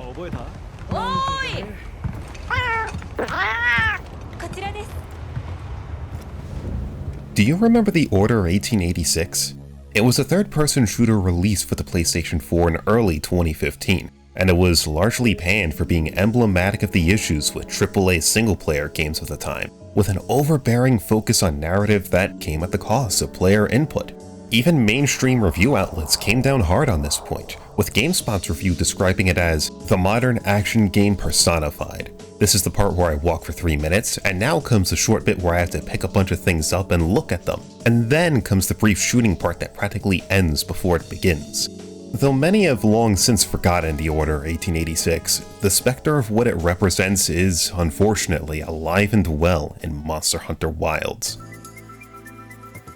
覚えた？おーい。こちらです。 Do you remember the Order 1886? It was a third-person shooter released for the PlayStation 4 in early 2015, and it was largely panned for being emblematic of the issues with AAA single-player games of the time, with an overbearing focus on narrative that came at the cost of player input. Even mainstream review outlets came down hard on this point, with GameSpot's review describing it as the modern action game personified. This is the part where I walk for 3 minutes, and now comes the short bit where I have to pick a bunch of things up and look at them, and then comes the brief shooting part that practically ends before it begins. Though many have long since forgotten the Order 1886, the specter of what it represents is, unfortunately, alive and well in Monster Hunter Wilds.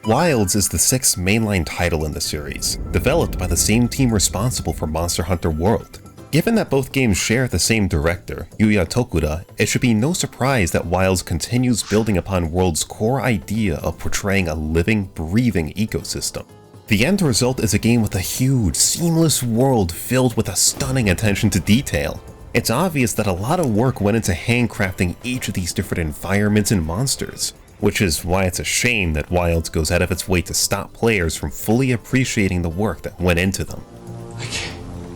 Wilds is the 6th mainline title in the series, developed by the same team responsible for Monster Hunter World. Given that both games share the same director, Yuya Tokuda, it should be no surprise that Wilds continues building upon World's core idea of portraying a living, breathing ecosystem. The end result is a game with a huge, seamless world filled with a stunning attention to detail. It's obvious that a lot of work went into handcrafting each of these different environments and monsters, which is why it's a shame that Wilds goes out of its way to stop players from fully appreciating the work that went into them.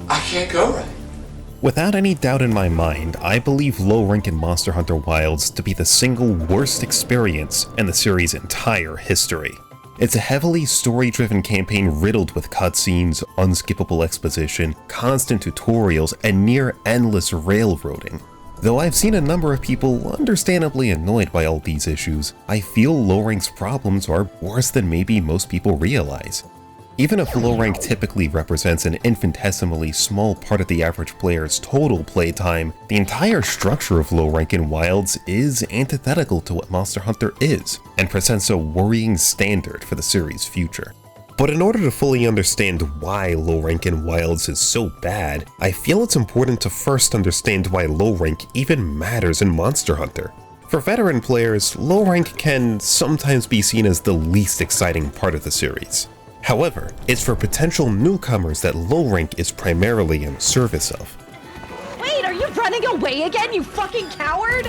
I can't go right. Without any doubt in my mind, I believe low rank in Monster Hunter Wilds to be the single worst experience in the series' entire history. It's a heavily story-driven campaign riddled with cutscenes, unskippable exposition, constant tutorials, and near-endless railroading. Though I've seen a number of people understandably annoyed by all these issues, I feel low rank's problems are worse than maybe most people realize. Even if low rank typically represents an infinitesimally small part of the average player's total playtime, the entire structure of low rank in Wilds is antithetical to what Monster Hunter is, and presents a worrying standard for the series' future. But in order to fully understand why low rank in Wilds is so bad, I feel it's important to first understand why low rank even matters in Monster Hunter. For veteran players, low rank can sometimes be seen as the least exciting part of the series. However, it's for potential newcomers that low rank is primarily in service of. Wait, are you running away again, you fucking coward?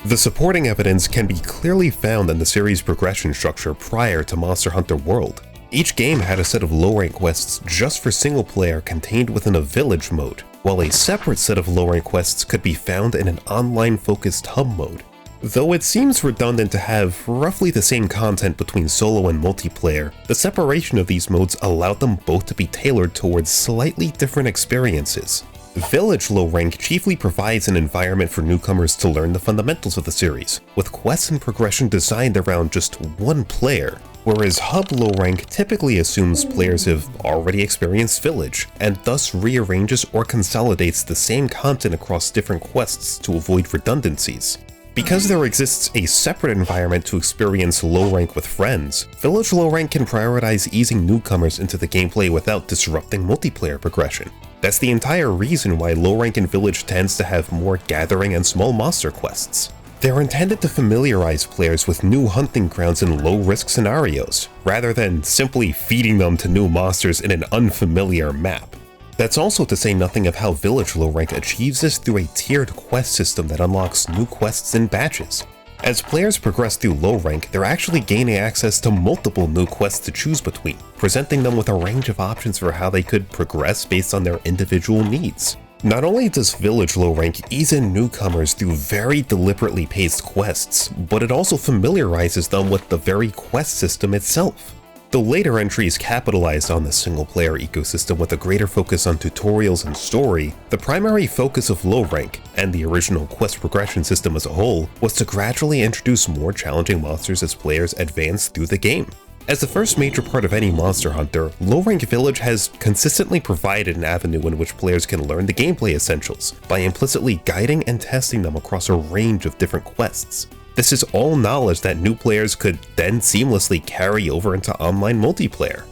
The supporting evidence can be clearly found in the series' progression structure prior to Monster Hunter World. Each game had a set of low rank quests just for single player contained within a village mode, while a separate set of low rank quests could be found in an online focused hub mode. Though it seems redundant to have roughly the same content between solo and multiplayer, the separation of these modes allowed them both to be tailored towards slightly different experiences. Village low rank chiefly provides an environment for newcomers to learn the fundamentals of the series, with quests and progression designed around just one player, whereas hub low rank typically assumes players have already experienced Village, and thus rearranges or consolidates the same content across different quests to avoid redundancies. Because there exists a separate environment to experience low rank with friends, Village low rank can prioritize easing newcomers into the gameplay without disrupting multiplayer progression. That's the entire reason why low rank in Village tends to have more gathering and small monster quests. They're intended to familiarize players with new hunting grounds in low-risk scenarios, rather than simply feeding them to new monsters in an unfamiliar map. That's also to say nothing of how Village low rank achieves this through a tiered quest system that unlocks new quests in batches. As players progress through low rank, they're actually gaining access to multiple new quests to choose between, presenting them with a range of options for how they could progress based on their individual needs. Not only does Village low rank ease in newcomers through very deliberately paced quests, but it also familiarizes them with the very quest system itself. The later entries capitalized on the single-player ecosystem with a greater focus on tutorials and story. The primary focus of low rank, and the original quest progression system as a whole, was to gradually introduce more challenging monsters as players advance through the game. As the first major part of any Monster Hunter, Low Rank Village has consistently provided an avenue in which players can learn the gameplay essentials, by implicitly guiding and testing them across a range of different quests. This is all knowledge that new players could then seamlessly carry over into online multiplayer.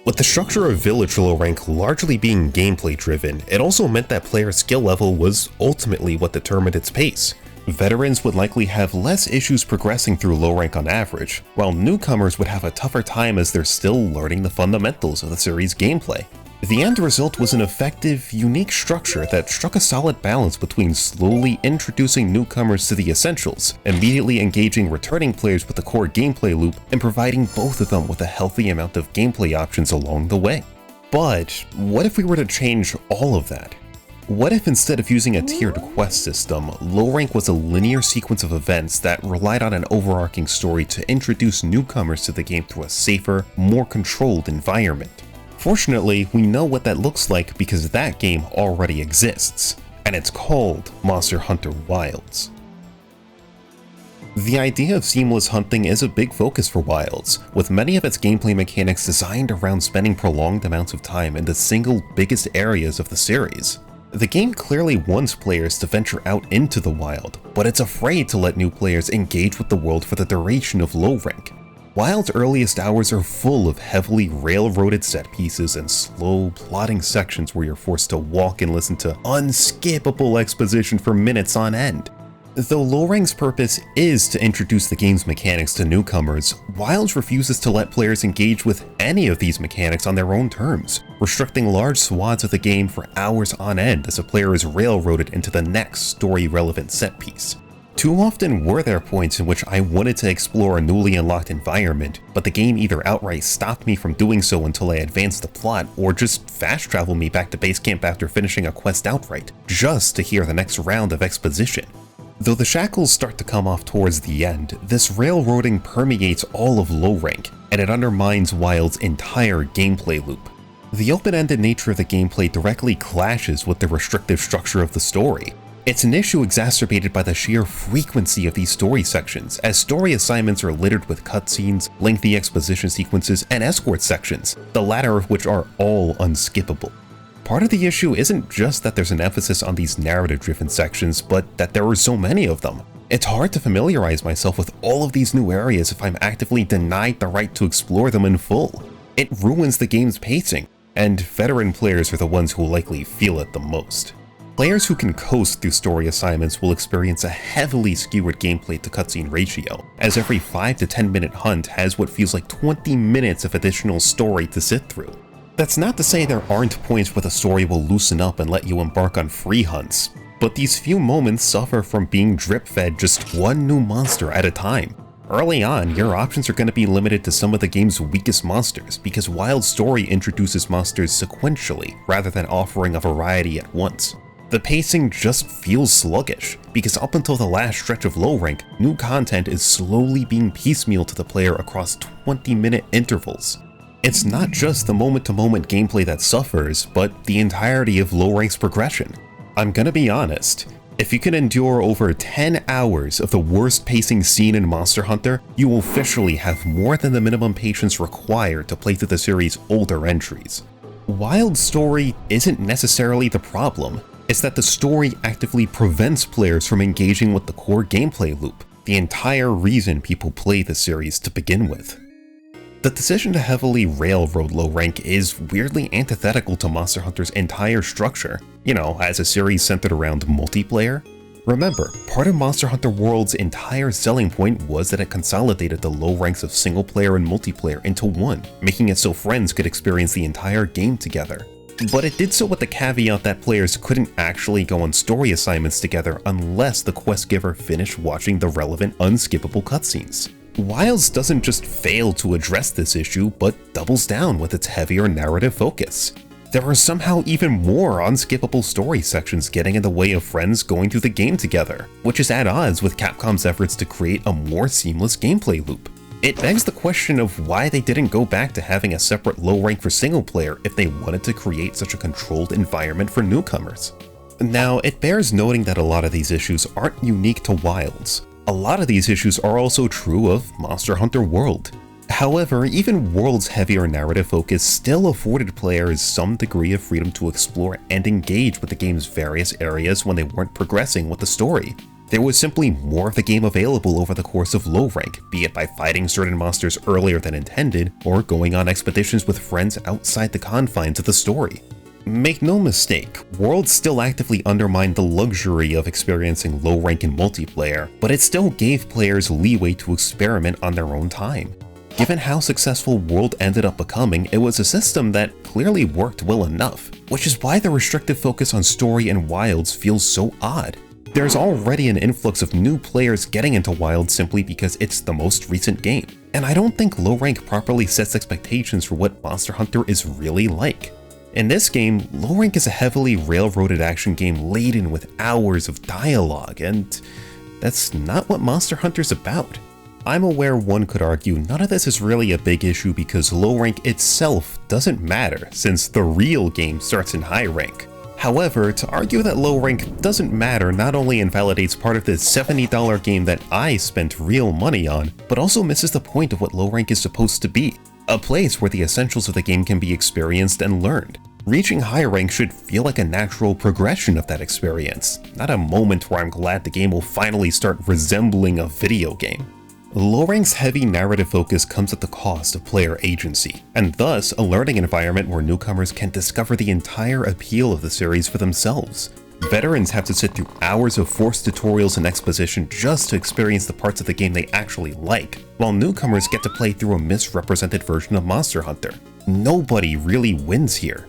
With the structure of Village Low Rank largely being gameplay driven, it also meant that player skill level was ultimately what determined its pace. Veterans would likely have less issues progressing through low rank on average, while newcomers would have a tougher time as they're still learning the fundamentals of the series' gameplay. The end result was an effective, unique structure that struck a solid balance between slowly introducing newcomers to the essentials, immediately engaging returning players with the core gameplay loop, and providing both of them with a healthy amount of gameplay options along the way. But what if we were to change all of that? What if instead of using a tiered quest system, low rank was a linear sequence of events that relied on an overarching story to introduce newcomers to the game through a safer, more controlled environment? Fortunately, we know what that looks like because that game already exists, and it's called Monster Hunter Wilds. The idea of seamless hunting is a big focus for Wilds, with many of its gameplay mechanics designed around spending prolonged amounts of time in the single biggest areas of the series. The game clearly wants players to venture out into the wild, but it's afraid to let new players engage with the world for the duration of low rank. Wild's earliest hours are full of heavily railroaded set pieces and slow, plodding sections where you're forced to walk and listen to unskippable exposition for minutes on end. Though low rank's purpose is to introduce the game's mechanics to newcomers, Wilds refuses to let players engage with any of these mechanics on their own terms, restricting large swaths of the game for hours on end as a player is railroaded into the next story-relevant set piece. Too often were there points in which I wanted to explore a newly unlocked environment, but the game either outright stopped me from doing so until I advanced the plot, or just fast traveled me back to base camp after finishing a quest outright, just to hear the next round of exposition. Though the shackles start to come off towards the end, this railroading permeates all of low rank, and it undermines Wild's entire gameplay loop. The open-ended nature of the gameplay directly clashes with the restrictive structure of the story. It's an issue exacerbated by the sheer frequency of these story sections, as story assignments are littered with cutscenes, lengthy exposition sequences, and escort sections, the latter of which are all unskippable. Part of the issue isn't just that there's an emphasis on these narrative-driven sections, but that there are so many of them. It's hard to familiarize myself with all of these new areas if I'm actively denied the right to explore them in full. It ruins the game's pacing, and veteran players are the ones who will likely feel it the most. Players who can coast through story assignments will experience a heavily skewered gameplay to cutscene ratio, as every 5 to 10 minute hunt has what feels like 20 minutes of additional story to sit through. That's not to say there aren't points where the story will loosen up and let you embark on free hunts, but these few moments suffer from being drip-fed just one new monster at a time. Early on, your options are going to be limited to some of the game's weakest monsters, because Wild's story introduces monsters sequentially rather than offering a variety at once. The pacing just feels sluggish, because up until the last stretch of low rank, new content is slowly being piecemealed to the player across 20-minute intervals. It's not just the moment-to-moment gameplay that suffers, but the entirety of low rank's progression. I'm gonna be honest, if you can endure over 10 hours of the worst pacing scene in Monster Hunter, you will officially have more than the minimum patience required to play through the series' older entries. Wild's story isn't necessarily the problem. It's that the story actively prevents players from engaging with the core gameplay loop, the entire reason people play the series to begin with. The decision to heavily railroad low rank is weirdly antithetical to Monster Hunter's entire structure, as a series centered around multiplayer. Remember, part of Monster Hunter World's entire selling point was that it consolidated the low ranks of single player and multiplayer into one, making it so friends could experience the entire game together. But it did so with the caveat that players couldn't actually go on story assignments together unless the quest giver finished watching the relevant unskippable cutscenes. Wilds doesn't just fail to address this issue, but doubles down with its heavier narrative focus. There are somehow even more unskippable story sections getting in the way of friends going through the game together, which is at odds with Capcom's efforts to create a more seamless gameplay loop. It begs the question of why they didn't go back to having a separate low rank for single player if they wanted to create such a controlled environment for newcomers. Now, it bears noting that a lot of these issues aren't unique to Wilds. A lot of these issues are also true of Monster Hunter World. However, even World's heavier narrative focus still afforded players some degree of freedom to explore and engage with the game's various areas when they weren't progressing with the story. There was simply more of the game available over the course of low rank, be it by fighting certain monsters earlier than intended, or going on expeditions with friends outside the confines of the story. Make no mistake, World still actively undermined the luxury of experiencing low rank in multiplayer, but it still gave players leeway to experiment on their own time. Given how successful World ended up becoming, it was a system that clearly worked well enough, which is why the restrictive focus on story and Wilds feels so odd. There's already an influx of new players getting into Wilds simply because it's the most recent game, and I don't think low rank properly sets expectations for what Monster Hunter is really like. In this game, low rank is a heavily railroaded action game laden with hours of dialogue, and that's not what Monster Hunter's about. I'm aware one could argue none of this is really a big issue because low rank itself doesn't matter since the real game starts in high rank. However, to argue that low rank doesn't matter not only invalidates part of the $70 game that I spent real money on, but also misses the point of what low rank is supposed to be. A place where the essentials of the game can be experienced and learned. Reaching high rank should feel like a natural progression of that experience, not a moment where I'm glad the game will finally start resembling a video game. Low rank's heavy narrative focus comes at the cost of player agency, and thus a learning environment where newcomers can discover the entire appeal of the series for themselves. Veterans have to sit through hours of forced tutorials and exposition just to experience the parts of the game they actually like, while newcomers get to play through a misrepresented version of Monster Hunter. Nobody really wins here.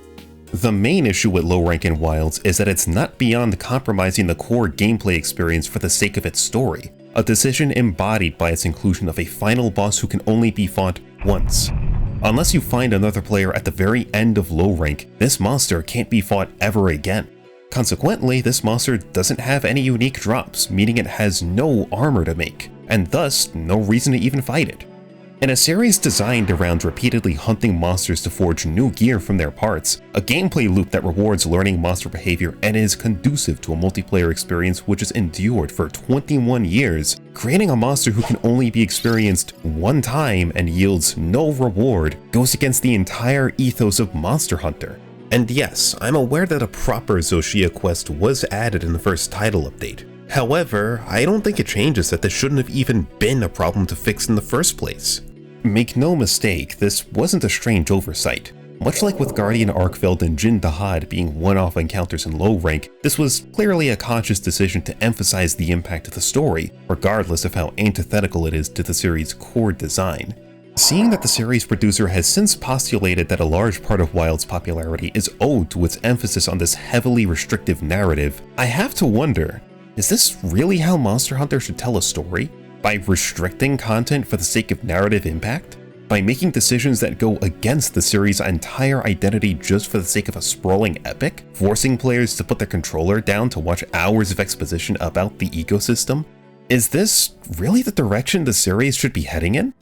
The main issue with low rank in Wilds is that it's not beyond compromising the core gameplay experience for the sake of its story, a decision embodied by its inclusion of a final boss who can only be fought once. Unless you find another player at the very end of low rank, this monster can't be fought ever again. Consequently, this monster doesn't have any unique drops, meaning it has no armor to make, and thus no reason to even fight it. In a series designed around repeatedly hunting monsters to forge new gear from their parts, a gameplay loop that rewards learning monster behavior and is conducive to a multiplayer experience which has endured for 21 years, creating a monster who can only be experienced one time and yields no reward goes against the entire ethos of Monster Hunter. And yes, I'm aware that a proper Shia quest was added in the first title update. However, I don't think it changes that this shouldn't have even been a problem to fix in the first place. Make no mistake, this wasn't a strange oversight. Much like with Guardian Arkfeld and Jin Dahad being one-off encounters in low rank, this was clearly a conscious decision to emphasize the impact of the story, regardless of how antithetical it is to the series' core design. Seeing that the series producer has since postulated that a large part of Wild's popularity is owed to its emphasis on this heavily restrictive narrative, I have to wonder, is this really how Monster Hunter should tell a story? By restricting content for the sake of narrative impact? By making decisions that go against the series' entire identity just for the sake of a sprawling epic? Forcing players to put their controller down to watch hours of exposition about the ecosystem? Is this really the direction the series should be heading in?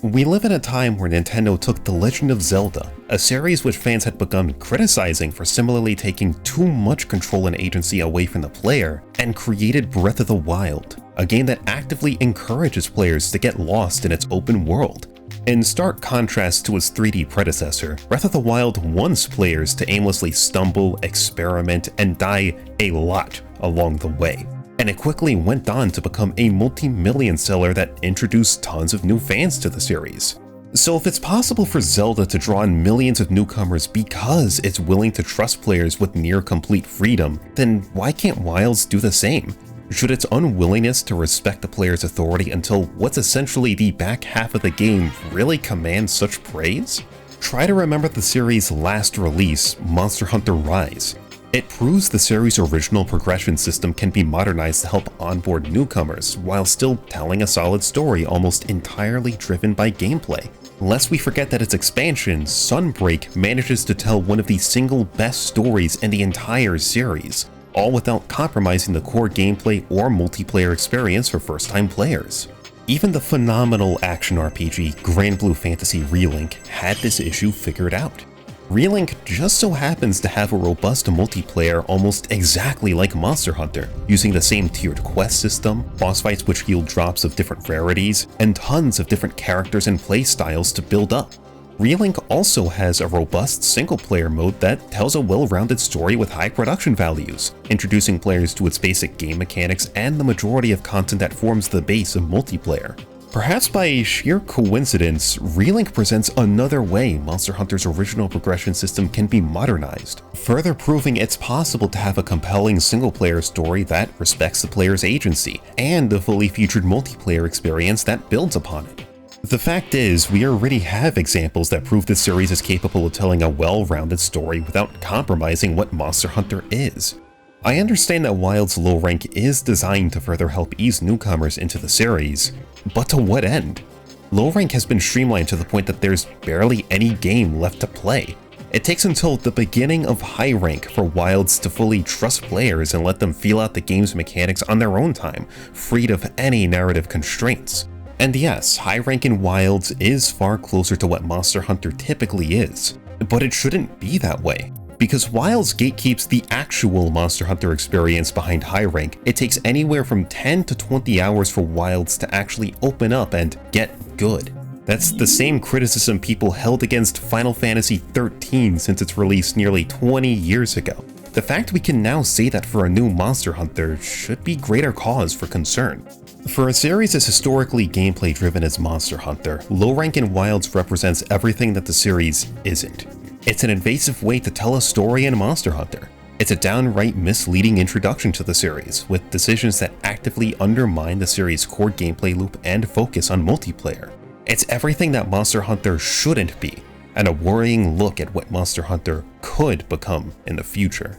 We live in a time where Nintendo took The Legend of Zelda, a series which fans had begun criticizing for similarly taking too much control and agency away from the player, and created Breath of the Wild, a game that actively encourages players to get lost in its open world. In stark contrast to its 3D predecessor, Breath of the Wild wants players to aimlessly stumble, experiment, and die a lot along the way. And it quickly went on to become a multi-million seller that introduced tons of new fans to the series. So if it's possible for Zelda to draw in millions of newcomers because it's willing to trust players with near complete freedom, then why can't Wilds do the same? Should its unwillingness to respect the player's authority until what's essentially the back half of the game really command such praise? Try to remember the series' last release, Monster Hunter Rise. It proves the series' original progression system can be modernized to help onboard newcomers, while still telling a solid story almost entirely driven by gameplay. Lest we forget that its expansion, Sunbreak, manages to tell one of the single best stories in the entire series, all without compromising the core gameplay or multiplayer experience for first-time players. Even the phenomenal action RPG Grand Blue Fantasy Relink had this issue figured out. Relink just so happens to have a robust multiplayer almost exactly like Monster Hunter, using the same tiered quest system, boss fights which yield drops of different rarities, and tons of different characters and playstyles to build up. Relink also has a robust single-player mode that tells a well-rounded story with high production values, introducing players to its basic game mechanics and the majority of content that forms the base of multiplayer. Perhaps by sheer coincidence, Relink presents another way Monster Hunter's original progression system can be modernized, further proving it's possible to have a compelling single-player story that respects the player's agency, and a fully featured multiplayer experience that builds upon it. The fact is, we already have examples that prove this series is capable of telling a well-rounded story without compromising what Monster Hunter is. I understand that Wilds low rank is designed to further help ease newcomers into the series, but to what end? Low rank has been streamlined to the point that there's barely any game left to play. It takes until the beginning of high rank for Wilds to fully trust players and let them feel out the game's mechanics on their own time, freed of any narrative constraints. And yes, high rank in Wilds is far closer to what Monster Hunter typically is, but it shouldn't be that way. Because Wilds gatekeeps the actual Monster Hunter experience behind high rank, it takes anywhere from 10 to 20 hours for Wilds to actually open up and get good. That's the same criticism people held against Final Fantasy XIII since its release nearly 20 years ago. The fact we can now say that for a new Monster Hunter should be greater cause for concern. For a series as historically gameplay driven as Monster Hunter, low rank in Wilds represents everything that the series isn't. It's an invasive way to tell a story in Monster Hunter. It's a downright misleading introduction to the series, with decisions that actively undermine the series' core gameplay loop and focus on multiplayer. It's everything that Monster Hunter shouldn't be, and a worrying look at what Monster Hunter could become in the future.